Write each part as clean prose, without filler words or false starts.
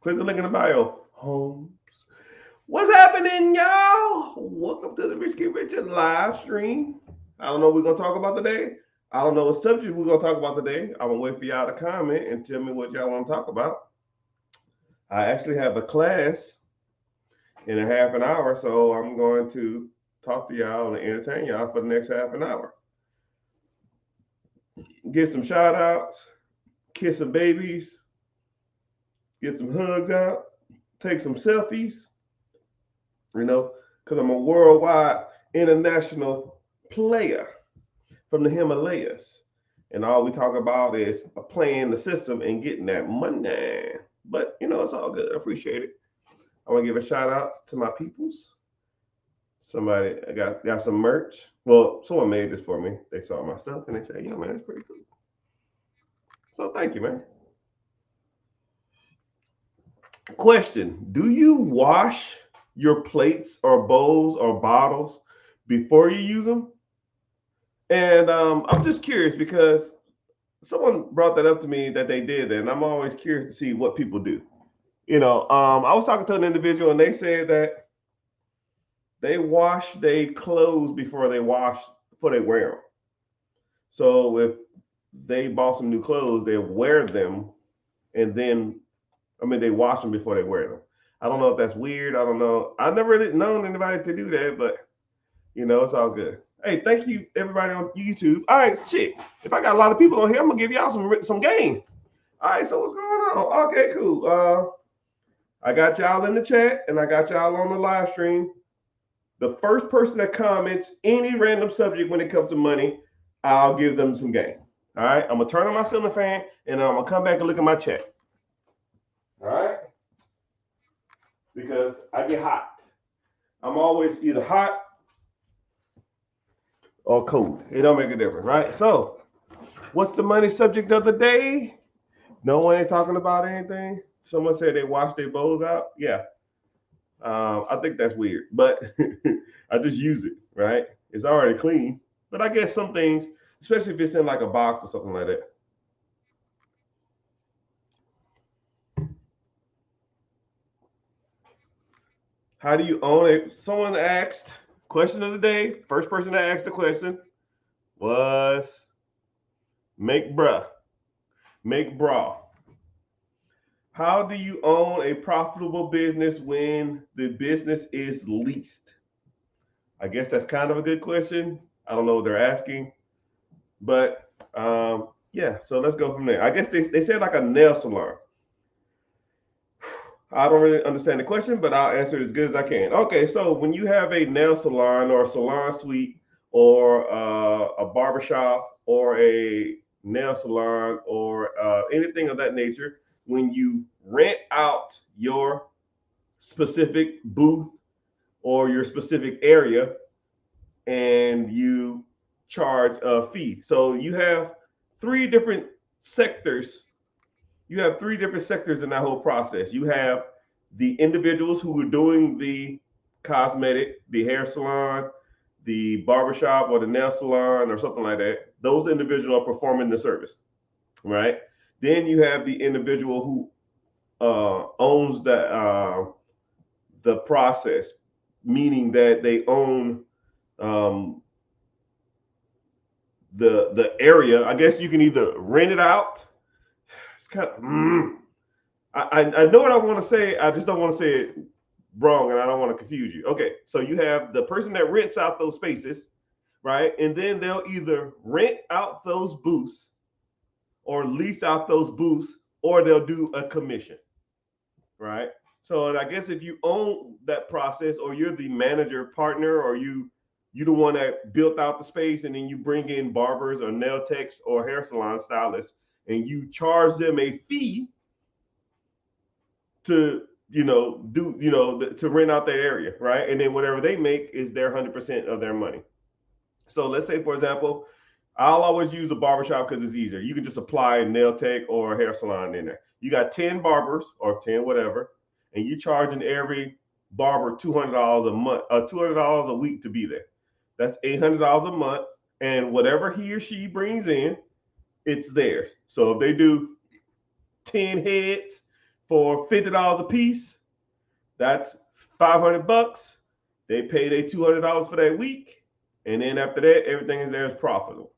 Click the link in the bio. Homes. What's happening, y'all? Welcome to the Rich Get Richer live stream. I don't know what we're gonna talk about today. I don't know what subject we're gonna talk about today. I'm gonna wait for y'all to comment and tell me what y'all want to talk about. I actually have a class in a half an hour, so I'm going to talk to y'all and entertain y'all for the next half an hour. Get some shout outs, kiss some babies, get some hugs out, take some selfies, because I'm a worldwide international player from the Himalayas. And all we talk about is playing the system and getting that money. But, it's all good. I appreciate it. I want to give a shout out to my peoples. Somebody got some merch. Well, someone made this for me. They saw my stuff and they said, "Yo, man, it's pretty cool." So thank you, man. Question: do you wash your plates or bowls or bottles before you use them? And I'm just curious because someone brought that up to me that they did, and I'm always curious to see what people do. I was talking to an individual, and they said that they wash their clothes before they wear them. So if they bought some new clothes, they wear them, and then they wash them before they wear them. I don't know if that's weird. I don't know. I've never really known anybody to do that, but it's all good. Hey, thank you everybody on YouTube. All right, shit. If I got a lot of people on here, I'm gonna give y'all some game. All right, so what's going on? Okay, cool. I got y'all in the chat and I got y'all on the live stream. The first person that comments any random subject when it comes to money, I'll give them some game. All right, I'm gonna turn on my ceiling fan and then I'm gonna come back and look at my chat. All right, because I get hot. I'm always either hot or cold. It don't make a difference, right? So, what's the money subject of the day? No one ain't talking about anything. Someone said they washed their bowls out. Yeah, I think that's weird, but I just use it, right? It's already clean. But I guess some things, especially if it's in like a box or something like that. How do you own it? Someone asked, question of the day. First person that asked the question was Make Bruh. Make Bra. How do you own a profitable business when the business is leased? I guess that's kind of a good question. I don't know what they're asking, but yeah. So let's go from there. I guess they said like a nail salon. I don't really understand the question, but I'll answer it as good as I can. Okay, so when you have a nail salon or a salon suite or a barbershop or a nail salon or anything of that nature, when you rent out your specific booth or your specific area and you charge a fee. So you have three different sectors. You have three different sectors in that whole process. You have the individuals who are doing the cosmetic, the hair salon, the barbershop, or the nail salon, or something like that. Those individuals are performing the service, right? Then you have the individual who owns the process, meaning that they own um, the area. I guess you can either rent it out. It's kind of I know what I want to say. I just don't want to say it wrong, and I don't want to confuse you. Okay, so you have the person that rents out those spaces, right? And then they'll either rent out those booths or lease out those booths, or they'll do a commission, right? So, and I guess if you own that process, or you're the manager partner, or you the one that built out the space, and then you bring in barbers or nail techs or hair salon stylists, and you charge them a fee to do to rent out that area, right? And then whatever they make is their 100% of their money. So let's say, for example, I'll always use a barbershop because it's easier. You can just apply a nail tech or a hair salon in there. You got 10 barbers or 10 whatever, and you charging every barber $200 a month, $200 a week to be there. That's $800 a month, and whatever he or she brings in, it's theirs. So if they do 10 heads for $50 a piece. That's $500. They pay their $200 for that week, and then after that, everything is there is profitable.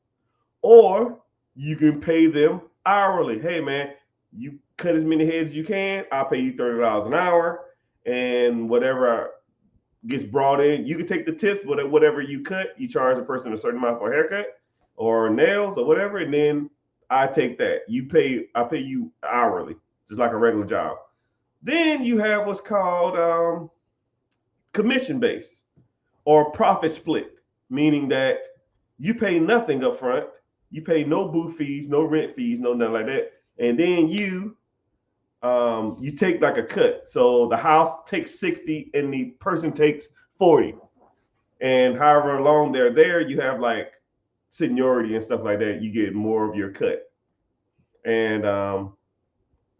Or you can pay them hourly. Hey man, you cut as many heads as you can. I'll pay you $30 an hour, and whatever gets brought in, you can take the tips, but whatever you cut, you charge a person a certain amount for a haircut or nails or whatever, and then I take that. I pay you hourly, just like a regular job. Then you have what's called commission based or profit split, meaning that you pay nothing up front, you pay no booth fees, no rent fees, no nothing like that, and then you take like a cut. So the house takes 60 and the person takes 40. And however long they're there, you have like seniority and stuff like that. You get more of your cut. And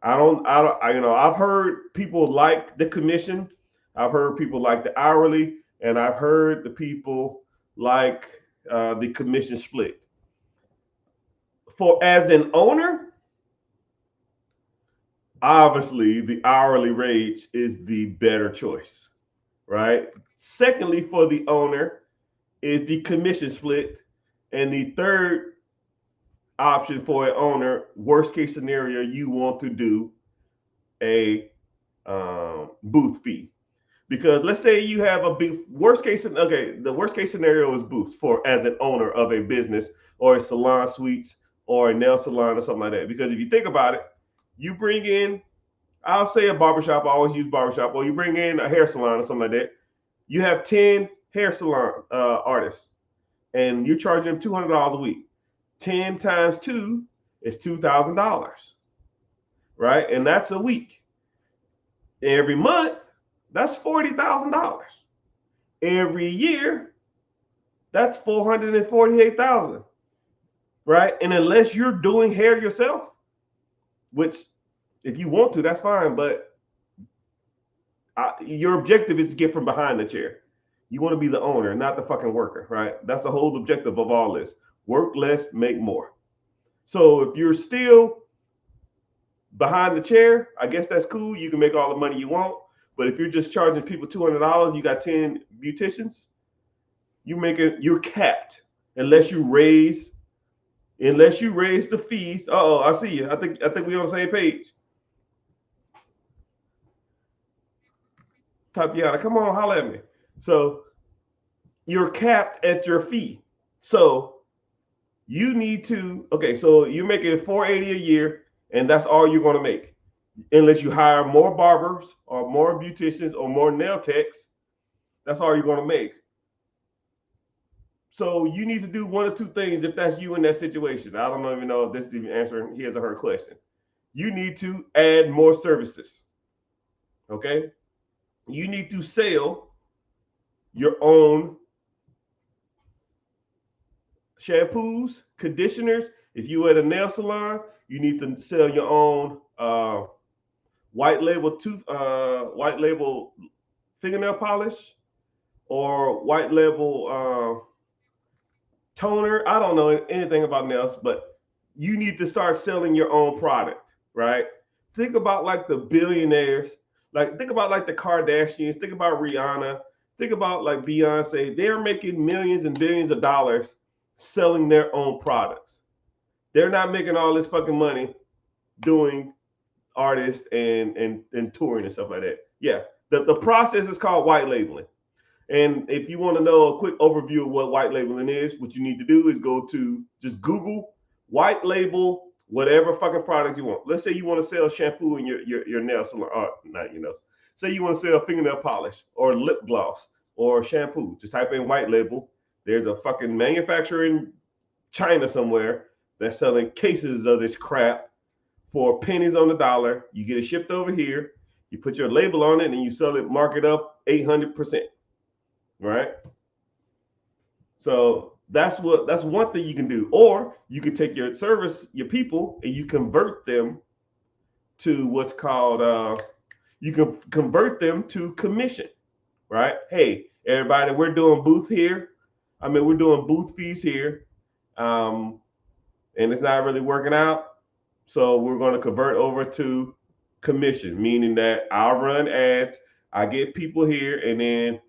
I've heard people like the commission. I've heard people like the hourly, and I've heard the people like the commission split. For as an owner, obviously the hourly rate is the better choice, right? Secondly, for the owner is the commission split, and the third option for an owner, worst case scenario, you want to do a booth fee. Because let's say you have a booth, the worst case scenario is booths for as an owner of a business or a salon suites or a nail salon or something like that. Because if you think about it, you bring in, I'll say a barbershop, I always use barbershop, or you bring in a hair salon or something like that. You have 10 hair salon artists and you're charging them $200 a week. 10 times 2 is $2,000, right? And that's a week. Every month, that's $40,000. Every year, that's $448,000, right? And unless you're doing hair yourself, which if you want to, that's fine, but your objective is to get from behind the chair. You want to be the owner, not the fucking worker, right? That's the whole objective of all this. Work less, make more. So if you're still behind the chair, I guess that's cool. You can make all the money you want. But if you're just charging people $200, you got 10 beauticians, you're capped unless you raise the fees. Uh-oh, I see you. I think we're on the same page. Tatiana, come on, holler at me. So you're capped at your fee. So you need to, okay, so you're making $480 a year, and that's all you're going to make. Unless you hire more barbers or more beauticians or more nail techs, that's all you're going to make. So you need to do one or two things if that's you in that situation. I don't even know if this is even answering his or her question. You need to add more services. Okay? You need to sell your own shampoos, conditioners. If you at a nail salon, you need to sell your own white label fingernail polish or white label toner. I don't know anything about nails, but you need to start selling your own product, right? Think about like the billionaires, like think about like the Kardashians, think about Rihanna, think about like Beyonce. They're making millions and billions of dollars selling their own products. They're not making all this fucking money doing artists and touring and stuff like that. Yeah, the process is called white labeling. And if you want to know a quick overview of what white labeling is, what you need to do is go to just Google white label whatever fucking product you want. Let's say you want to sell shampoo in your nail salon, not your nails. Say you want to sell fingernail polish or lip gloss or shampoo. Just type in white label. There's a fucking manufacturer in China somewhere that's selling cases of this crap for pennies on the dollar. You get it shipped over here. You put your label on it and you sell it, mark it up 800%. Right? So that's one thing you can do. Or you can take your people, and you convert them to what's called you can convert them to commission, right? Hey, everybody, we're doing booth here. We're doing booth fees here. And it's not really working out. So we're going to convert over to commission, meaning that I'll run ads, I get people here, and then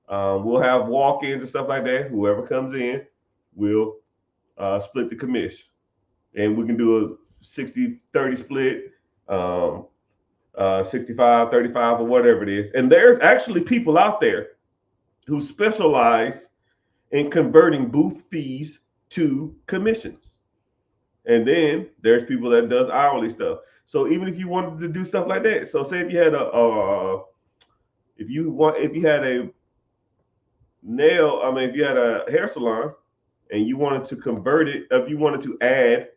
we'll have walk-ins and stuff like that. Whoever comes in, we'll split the commission. And we can do a 60-30 split, 65-35, or whatever it is. And there's actually people out there who specialize in converting booth fees to commissions. And then there's people that does hourly stuff. So even if you wanted to do stuff like that, so say if you had if you had a if you had a hair salon and you wanted to convert it, if you wanted to add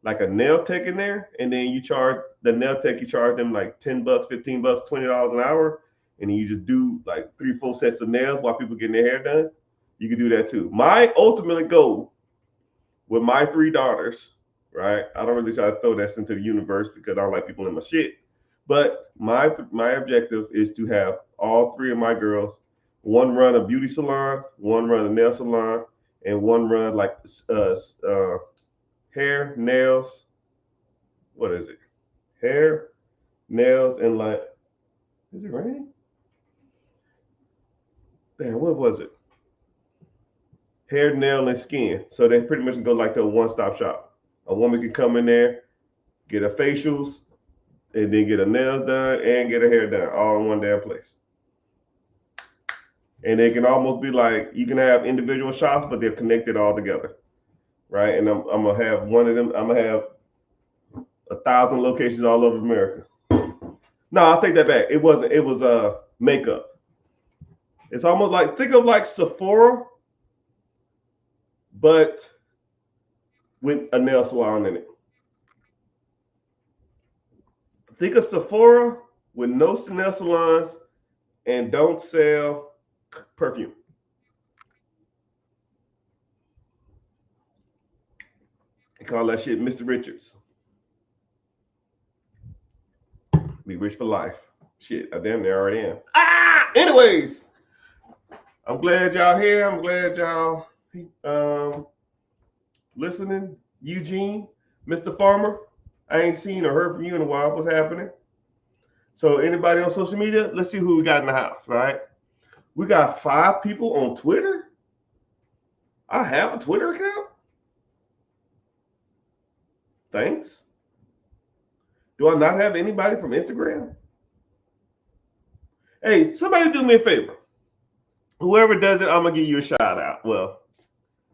like a nail tech in there, and then you charge the nail tech, you charge them like $10, $15, $20 an hour, and then you just do like 3-4 sets of nails while people getting their hair done. You can do that too. My ultimate goal with my 3 daughters, right? I don't really try to throw this into the universe because I don't like people in my shit. But my objective is to have all 3 of my girls, one run a beauty salon, one run a nail salon, and one run like hair, nails. What is it? Hair, nails, and like, is it raining? Damn, what was it? Hair, nail, and skin. So they pretty much go like to a one-stop shop. A woman can come in there, get her facials, and then get her nails done and get her hair done all in one damn place. And they can almost be like, you can have individual shops, but they're connected all together, right? And I'm gonna have one of them. I'm gonna have 1,000 locations all over America. No, I'll take that back. It wasn't. It was makeup. It's almost like, think of like Sephora, but with a nail salon in it. Think of Sephora with no nail salons and don't sell perfume. They call that shit Mr. Richards. Be rich for life. Shit, I damn near already am. Anyways, I'm glad y'all here. I'm glad y'all listening. Eugene, Mr. Farmer, I ain't seen or heard from you in a while. What's happening? So anybody on social media? Let's see who we got in the house, right? We got 5 people on Twitter. I have a Twitter account. Thanks. Do I not have anybody from Instagram? Hey, somebody do me a favor. Whoever does it, I'm going to give you a shout out. Well,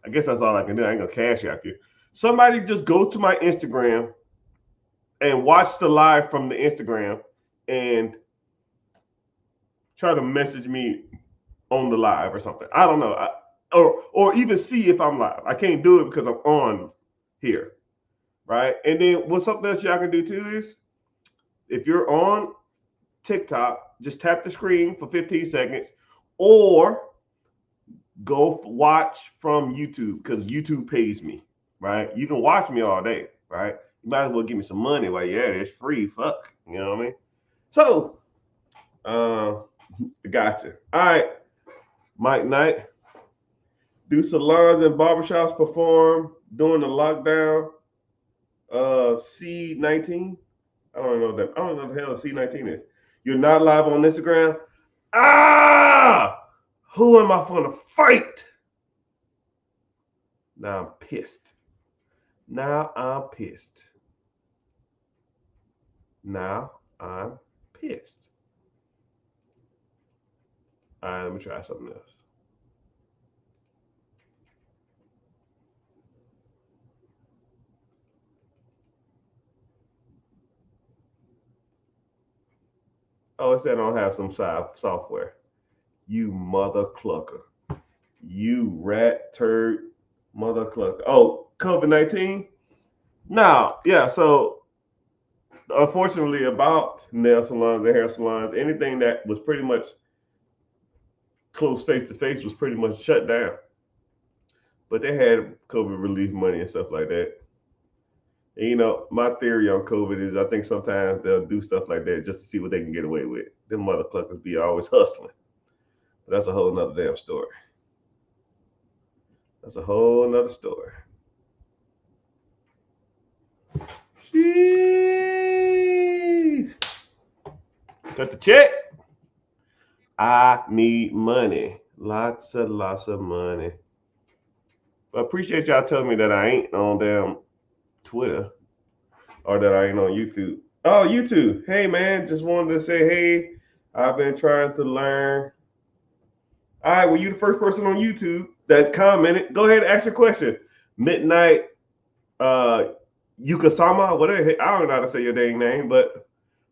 I guess that's all I can do. I ain't going to cash out you. Somebody just go to my Instagram and watch the live from the Instagram and try to message me on the live or something. I don't know. Or even see if I'm live. I can't do it because I'm on here, right? And then what's something else y'all can do too is, if you're on TikTok, just tap the screen for 15 seconds or go watch from YouTube, because YouTube pays me, right? You can watch me all day, right? You might as well give me some money while you're at it. It's free. Fuck. You know what I mean? So, gotcha. All right. Mike Knight. Do salons and barbershops perform during the lockdown? C19. I don't know that. I don't know what the hell C19 is. You're not live on Instagram. Who am I gonna fight? Now I'm pissed. Now I'm pissed. All right, let me try something else. Oh, it said I don't have some software. You mother clucker. You rat turd mother clucker. Oh, COVID-19? Now, yeah, so unfortunately about nail salons and hair salons, anything that was pretty much close face to face was pretty much shut down. But they had COVID relief money and stuff like that. And, you know, my theory on COVID is I think sometimes they'll do stuff like that just to see what they can get away with. Them mother cluckers be always hustling. But that's a whole nother damn story. That's a whole nother story. Jeez. Cut the check. I need money. Lots of money. But appreciate y'all telling me that I ain't on damn Twitter or that I ain't on YouTube. Oh, YouTube. Hey man, just wanted to say hey. I've been trying to learn. All right, well, you the first person on YouTube that commented. Go ahead and ask your question. Midnight Yukasama, whatever. I don't know how to say your dang name, but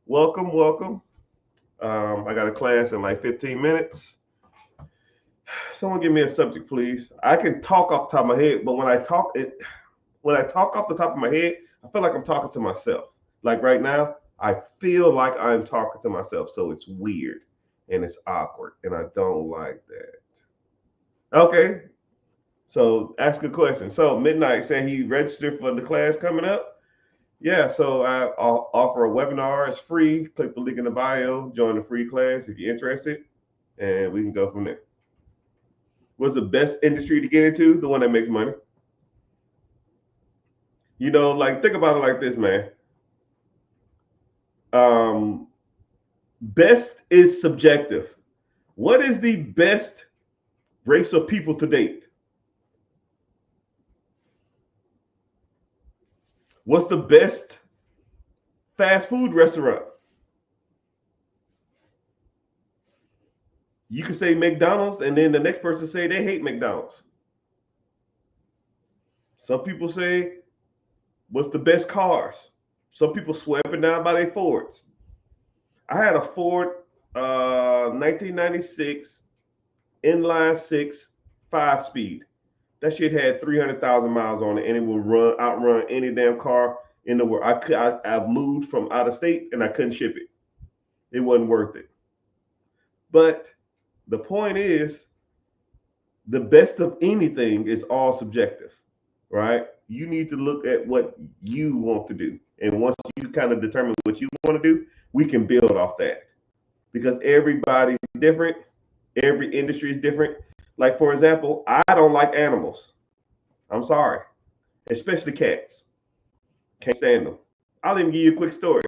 welcome. I got a class in like 15 minutes. Someone give me a subject, please. I can talk off the top of my head, but when I talk off the top of my head, I feel like I'm talking to myself. Like right now, I feel like I'm talking to myself, so it's weird and it's awkward, and I don't like that. Okay, so ask a question. So Midnight said he registered for the class coming up. Yeah, so I'll offer a webinar. It's free. Click the link in the bio. Join the free class if you're interested, and we can go from there. What's the best industry to get into? The one that makes money. You know, like think about it like this, man. Best is subjective. What is the best race of people to date? What's the best fast food restaurant? You can say McDonald's, and then the next person say they hate McDonald's. Some people say, what's the best cars? Some people swear up and down by their Fords. I had a Ford 1996 inline six 5-speed. That shit had 300,000 miles on it, and it would outrun any damn car in the world. I've moved from out of state, and I couldn't ship it. It wasn't worth it. But the point is, the best of anything is all subjective, right? You need to look at what you want to do. And once you kind of determine what you want to do, we can build off that. Because everybody's different. Every industry is different. Like, for example, I don't like animals. I'm sorry. Especially cats. Can't stand them. I'll even give you a quick story.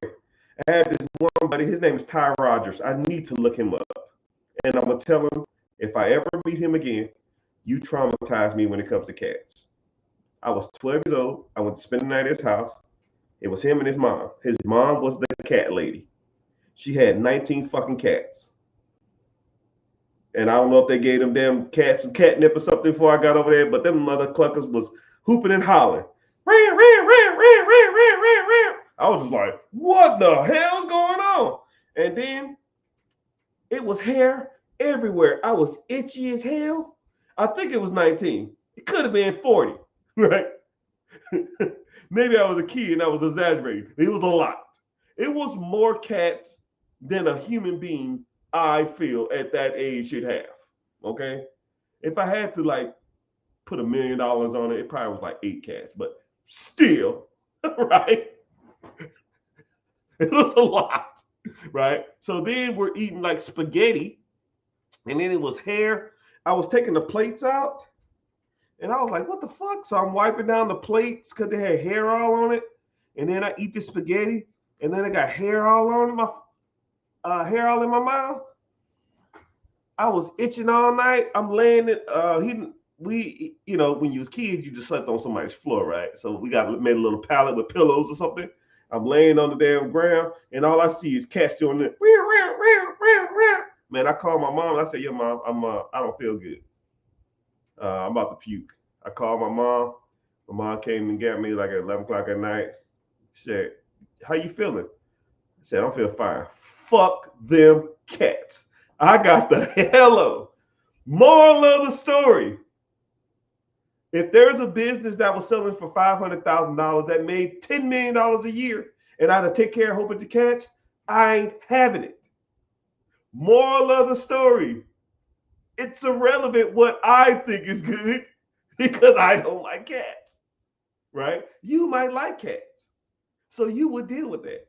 I had this one buddy, his name is Ty Rogers. I need to look him up. And I'm going to tell him, if I ever meet him again, you traumatize me when it comes to cats. I was 12 years old. I went to spend the night at his house. It was him and his mom. His mom was the cat lady. She had 19 fucking cats. And I don't know if they gave them damn cats some catnip or something before I got over there, but them mother cluckers was hooping and hollering. I was just like, what the hell's going on? And then it was hair everywhere. I was itchy as hell. I think it was 19. It could have been 40, right? Maybe I was a kid and I was exaggerating. It was a lot. It was more cats than a human being, I feel, at that age should have. Okay? If I had to like put $1 million on it, it probably was like 8 cats, but still, right? It was a lot, right? So then we're eating like spaghetti, and then it was hair. I was taking the plates out, and I was like, what the fuck? So I'm wiping down the plates because they had hair all on it. And then I eat the spaghetti, and then I got hair all on my hair all in my mouth. I was itching all night. I'm laying it. We, you know, when you was kids, you just slept on somebody's floor, right? So we made a little pallet with pillows or something. I'm laying on the damn ground, and all I see is cats doing it. Man, I called my mom. I said, "Yo, mom, I don't feel good. I'm about to puke." I called my mom. My mom came and got me like at 11 o'clock at night. She said, "How you feeling?" I said, "I'm feeling fine." Fuck them cats. I got the hello. Moral of the story. If there's a business that was selling for $500,000 that made $10 million a year, and I had to take care of a whole bunch of cats, I ain't having it. Moral of the story. It's irrelevant what I think is good because I don't like cats, right? You might like cats, so you would deal with that.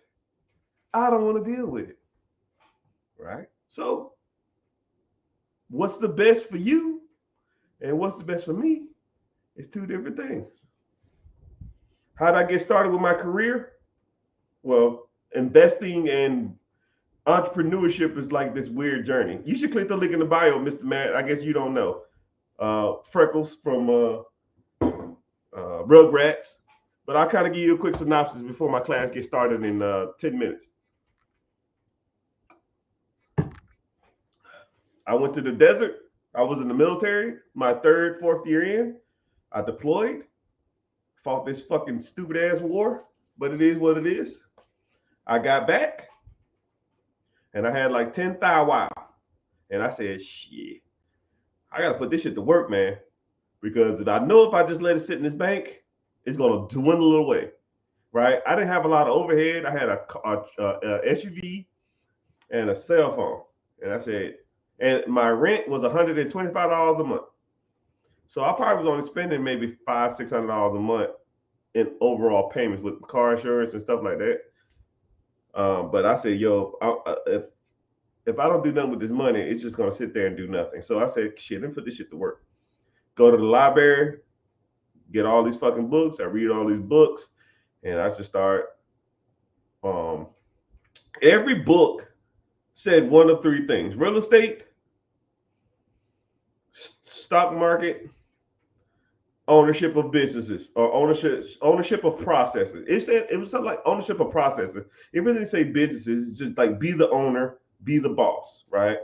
I don't want to deal with it, right? So what's the best for you and what's the best for me is two different things. How did I get started with my career? Well, investing and entrepreneurship is like this weird journey. You should click the link in the bio, Mr. Matt. I guess you don't know. Freckles from Rugrats. But I'll kind of give you a quick synopsis before my class gets started in 10 minutes. I went to the desert. I was in the military, my third, fourth year in. I deployed, fought this fucking stupid ass war, but it is what it is. I got back, and I had like 10 thou wow. And I said, shit, I got to put this shit to work, man. Because I know if I just let it sit in this bank, it's going to dwindle away, right? I didn't have a lot of overhead. I had a SUV and a cell phone. And I said, and my rent was $125 a month. So I probably was only spending maybe $500-$600 a month in overall payments with car insurance and stuff like that. But I said, yo, if I don't do nothing with this money, it's just gonna sit there and do nothing. So I said, shit, let me put this shit to work. Go to the library, get all these fucking books. I read all these books, and I just start. Every book said one of three things: real estate, stock market, ownership of businesses, or ownership of processes. It was something like ownership of processes. It really didn't say businesses. It's just like be the owner, be the boss, right?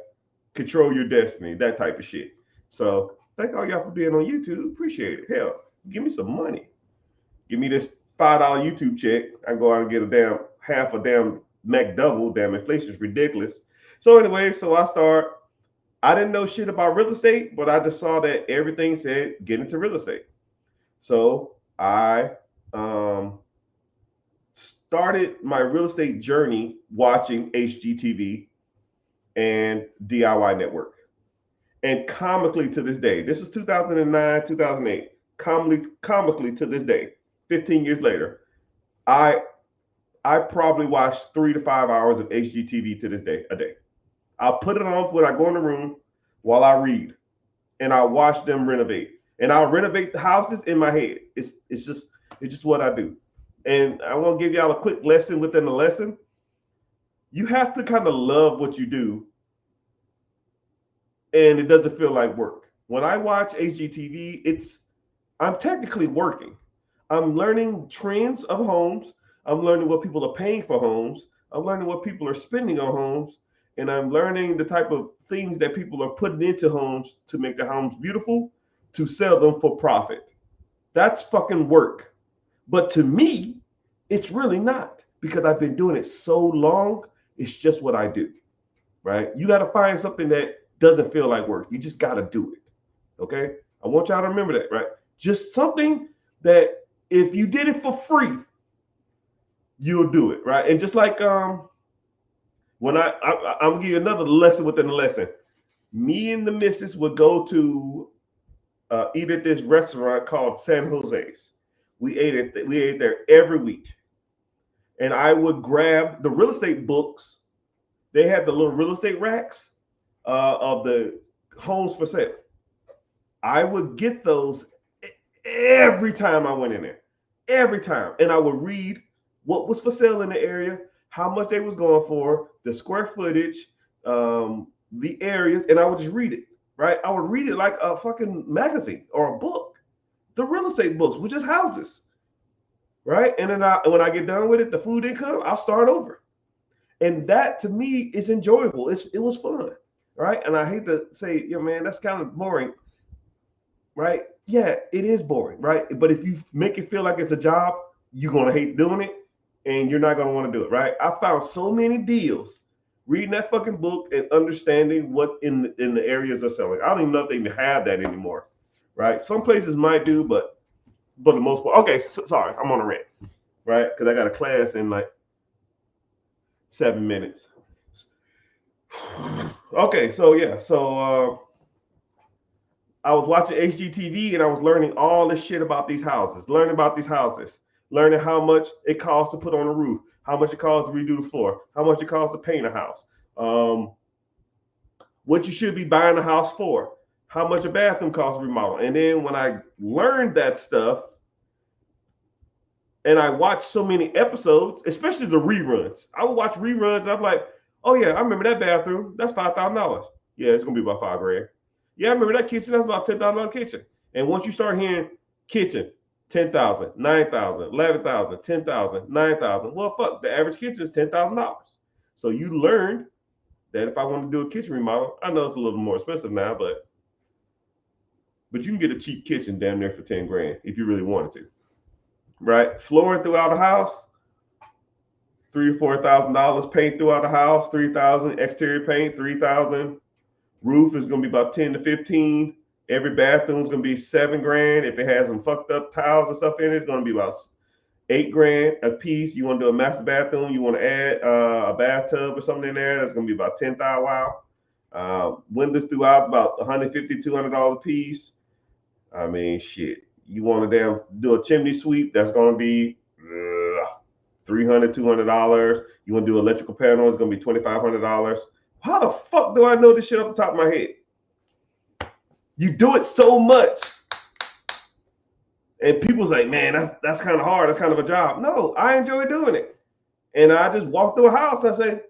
Control your destiny, that type of shit. So thank all y'all for being on YouTube. Appreciate it. Hell, give me some money. Give me this $5 YouTube check. I go out and get a damn half a damn McDouble. Damn, inflation's ridiculous. So anyway, so I didn't know shit about real estate, but I just saw that everything said get into real estate. So I started my real estate journey watching HGTV and DIY Network. And comically to this day, this was 2009, 2008, comically to this day, 15 years later, I probably watch 3 to 5 hours of HGTV to this day, a day. I'll put it on when I go in the room while I read, and I'll watch them renovate. And I'll renovate the houses in my head. It's just what I do. And I want to give y'all a quick lesson within the lesson. You have to kind of love what you do, and it doesn't feel like work. When I watch HGTV, I'm technically working. I'm learning trends of homes. I'm learning what people are paying for homes. I'm learning what people are spending on homes. And I'm learning the type of things that people are putting into homes to make the homes beautiful, to sell them for profit. That's fucking work. But to me, it's really not, because I've been doing it so long. It's just what I do, right? You got to find something that doesn't feel like work. You just got to do it, okay? I want y'all to remember that, right? Just something that if you did it for free, you'll do it, right? And just like when I'm gonna give you another lesson within the lesson. Me and the missus would go to eat at this restaurant called San Jose's. We ate there every week, and I would grab the real estate books. They had the little real estate racks of the homes for sale. I would get those every time I went in there, every time, and I would read what was for sale in the area, how much they was going for, the square footage, the areas, and I would just read it, right? I would read it like a fucking magazine or a book. The real estate books, which is houses, right? And then when I get done with it, the food income, I'll start over. And that to me is enjoyable. It was fun, right? And I hate to say, man, that's kind of boring, right? Yeah, it is boring, right? But if you make it feel like it's a job, you're going to hate doing it, and you're not going to want to do it, right? I found so many deals reading that fucking book and understanding what in the areas are selling. I don't even know if they even have that anymore, right? Some places might do, but the most part. Okay, sorry, I'm on a rant, right? Because I got a class in like 7 minutes. Okay, so yeah, I was watching HGTV and I was learning all this shit about these houses, learning how much it costs to put on a roof, how much it costs to redo the floor, how much it costs to paint a house, what you should be buying a house for, how much a bathroom costs to remodel. And then when I learned that stuff and I watched so many episodes, especially the reruns, I would watch reruns and I'm like, Oh yeah, I remember that bathroom. That's $5,000. Yeah, it's gonna be about $5,000. Yeah, I remember that kitchen. That's about $10,000 kitchen. And once you start hearing kitchen, 10,000, 9,000, 11,000, 10,000, 9,000. Well, fuck, the average kitchen is $10,000. So you learned that if I want to do a kitchen remodel, I know it's a little more expensive now, but you can get a cheap kitchen damn near for 10 grand if you really wanted to. Right? Flooring throughout the house, $3,000 or $4,000. Paint throughout the house, 3,000. Exterior paint, 3,000. Roof is gonna be about 10 to 15. Every bathroom is gonna be $7,000. If it has some fucked up tiles and stuff in it, it's gonna be about $8,000 a piece. You want to do a master bathroom, you want to add a bathtub or something in there, that's gonna be about 10,000. Wow. Windows throughout about $150, $200 a piece. I mean, shit. You want to do a chimney sweep, that's gonna be $300, $200. You want to do electrical panel, it's gonna be $2,500. How the fuck do I know this shit off the top of my head? You do it so much. And people's like, man, that's kind of hard. That's kind of a job. No, I enjoy doing it. And I just walk through a house and I say,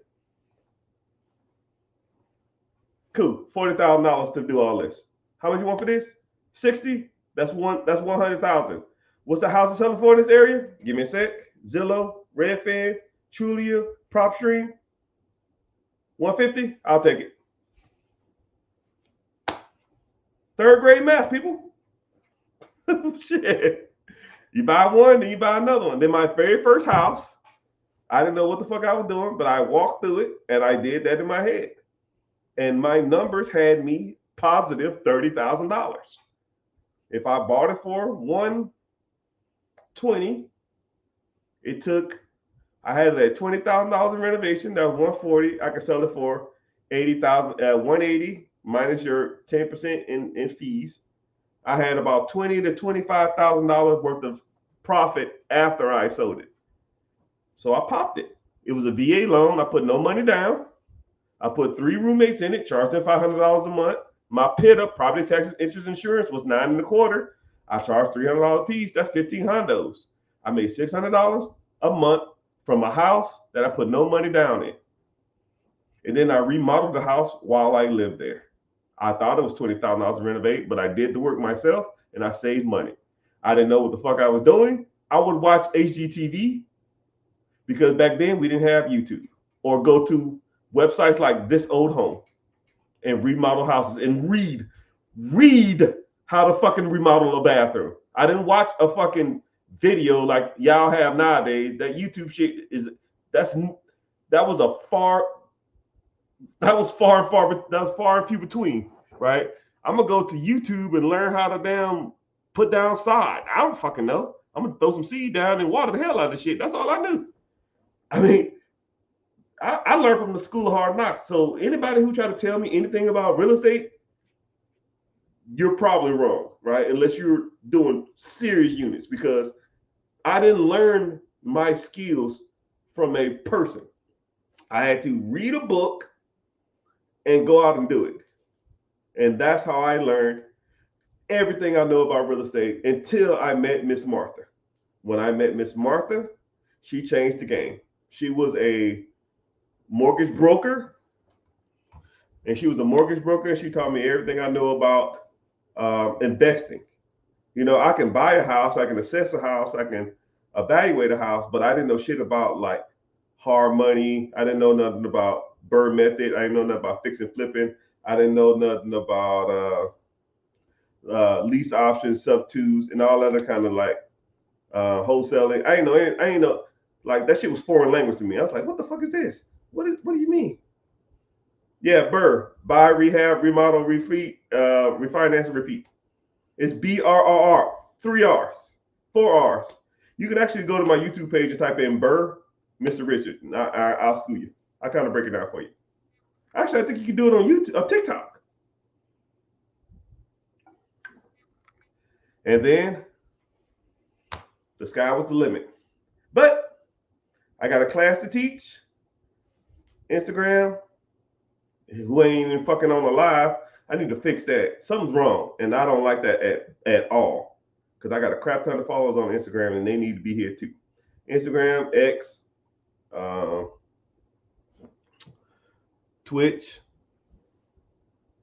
cool, $40,000 to do all this. How much you want for this? 60? That's 100,000. What's the house selling for in this area? Give me a sec. Zillow, Redfin, Trulia, PropStream. 150? I'll take it. Third grade math, people. Shit. You buy one, then you buy another one. Then my very first house, I didn't know what the fuck I was doing, but I walked through it and I did that in my head. And my numbers had me positive $30,000. If I bought it for $120, it took, I had it at $20,000 in renovation. That was $140. I could sell it for $80,000 at $180 minus your 10% in fees. I had about $20,000 to $25,000 worth of profit after I sold it. So I popped it. It was a VA loan. I put no money down. I put 3 roommates in it, charged them $500 a month. My PITA, property taxes, interest, insurance, was $9.25. I charged $300 a piece. That's 15 hondos. I made $600 a month from a house that I put no money down in. And then I remodeled the house while I lived there. I thought it was $20,000 to renovate, but I did the work myself and I saved money. I didn't know what the fuck I was doing. I would watch HGTV because back then we didn't have YouTube, or go to websites like This Old Home and remodel houses and read how to fucking remodel a bathroom. I didn't watch a fucking video like y'all have nowadays. That YouTube shit that was far and few between, right? I'm gonna go to YouTube and learn how to damn put down sod. I don't fucking know. I'm gonna throw some seed down and water the hell out of shit. That's all I knew. I mean, I learned from the school of hard knocks. So anybody who try to tell me anything about real estate, you're probably wrong, right? Unless you're doing serious units, because I didn't learn my skills from a person. I had to read a book and go out and do it. And that's how I learned everything I know about real estate until I met Miss Martha. When I met Miss Martha, she changed the game. She was a mortgage broker. And she was a mortgage broker, and she taught me everything I know about investing. You know, I can buy a house, I can assess a house, I can evaluate a house, but I didn't know shit about like hard money. I didn't know nothing about BRRRR method. I didn't know nothing about fix and flipping. I didn't know nothing about lease options, sub twos, and all other kind of like wholesaling. I ain't know, like that shit was foreign language to me. I was like, what the fuck is this? What do you mean? Yeah, BRRRR, buy, rehab, remodel, refinance, and repeat. It's BRRR, 3 R's, 4 R's. You can actually go to my YouTube page and type in BRRRR, Mr. Richard, and I'll school you. I kind of break it down for you. Actually, I think you can do it on YouTube, on TikTok. And then the sky was the limit. But I got a class to teach. Instagram, who ain't even fucking on the live. I need to fix that. Something's wrong, and I don't like that at all. Because I got a crap ton of followers on Instagram, and they need to be here too. Instagram, X, Twitch,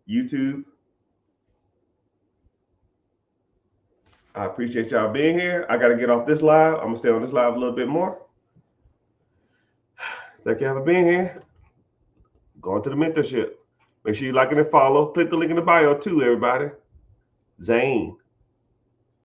YouTube. I appreciate y'all being here. I got to get off this live. I'm going to stay on this live a little bit more. Thank you for being here. Going to the mentorship. Make sure you like and follow. Click the link in the bio too, everybody. Zane.